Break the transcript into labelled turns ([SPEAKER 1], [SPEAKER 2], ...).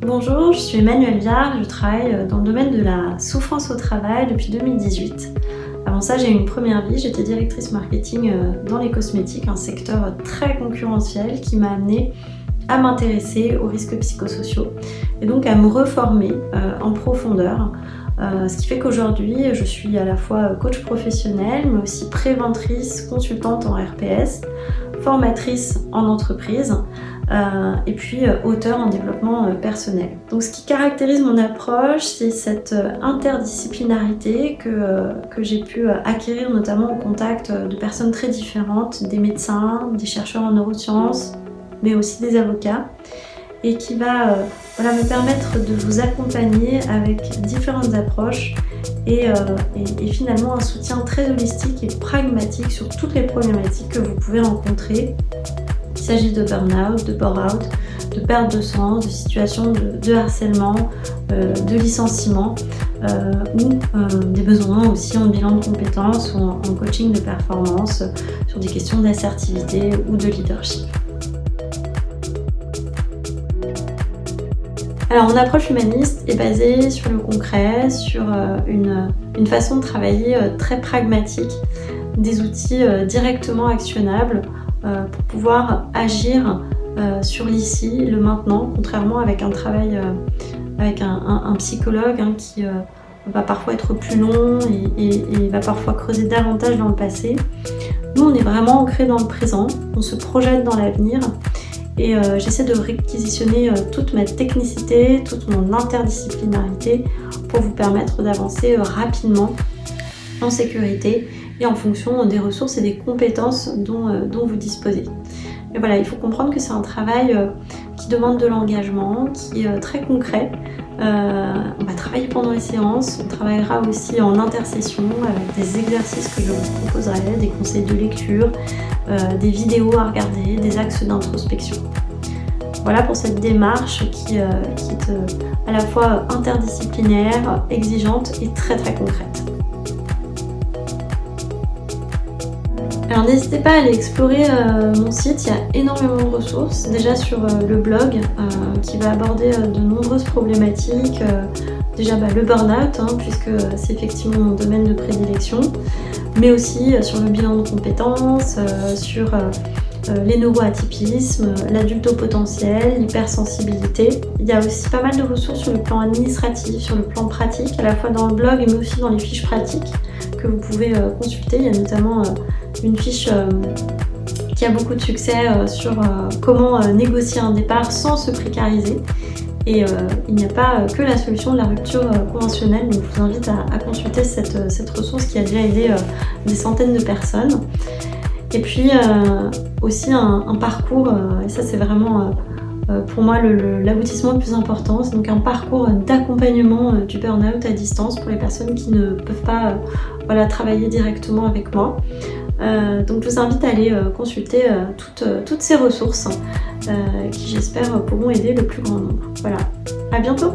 [SPEAKER 1] Bonjour, je suis Emmanuelle Viard, je travaille dans le domaine de la souffrance au travail depuis 2018. Avant ça, j'ai eu une première vie, j'étais directrice marketing dans les cosmétiques, un secteur très concurrentiel qui m'a amenée à m'intéresser aux risques psychosociaux et donc à me reformer en profondeur. Ce qui fait qu'aujourd'hui, je suis à la fois coach professionnel, mais aussi préventrice, consultante en RPS, formatrice en entreprise et puis auteure en développement personnel. Donc ce qui caractérise mon approche, c'est cette interdisciplinarité que j'ai pu acquérir notamment au contact de personnes très différentes, des médecins, des chercheurs en neurosciences, mais aussi des avocats, et qui va me permettre de vous accompagner avec différentes approches et finalement un soutien très holistique et pragmatique sur toutes les problématiques que vous pouvez rencontrer. Il s'agit de burn-out, de bore-out, de perte de sens, de situations de harcèlement, de licenciement ou des besoins aussi en bilan de compétences ou en coaching de performance sur des questions d'assertivité ou de leadership. Alors mon approche humaniste est basée sur le concret, sur une façon de travailler très pragmatique, des outils directement actionnables pour pouvoir agir sur l'ici, le maintenant, contrairement avec un travail avec un psychologue qui va parfois être plus long et va parfois creuser davantage dans le passé. Nous, on est vraiment ancré dans le présent, on se projette dans l'avenir. Et j'essaie de réquisitionner toute ma technicité, toute mon interdisciplinarité pour vous permettre d'avancer rapidement, en sécurité et en fonction des ressources et des compétences dont vous disposez. Et voilà, il faut comprendre que c'est un travail qui demande de l'engagement, qui est très concret. On va travailler pendant les séances, on travaillera aussi en intercession avec des exercices que je vous proposerai, des conseils de lecture, des vidéos à regarder, des axes d'introspection. Voilà pour cette démarche qui est à la fois interdisciplinaire, exigeante et très très concrète. Alors n'hésitez pas à aller explorer mon site, il y a énormément de ressources, déjà sur le blog qui va aborder de nombreuses problématiques, déjà le burn-out puisque c'est effectivement mon domaine de prédilection, mais aussi sur le bilan de compétences, sur les neuroatypismes, l'adultopotentiel, l'hypersensibilité. Il y a aussi pas mal de ressources sur le plan administratif, sur le plan pratique, à la fois dans le blog mais aussi dans les fiches pratiques que vous pouvez consulter. Il y a notamment une fiche qui a beaucoup de succès sur comment négocier un départ sans se précariser. Et il n'y a pas que la solution de la rupture conventionnelle, donc je vous invite à consulter cette ressource qui a déjà aidé des centaines de personnes. Et puis aussi un parcours, et ça c'est vraiment pour moi l'aboutissement le plus important, c'est donc un parcours d'accompagnement du burn-out à distance pour les personnes qui ne peuvent pas travailler directement avec moi. Donc je vous invite à aller consulter toutes ces ressources qui j'espère pourront aider le plus grand nombre. Voilà, à bientôt!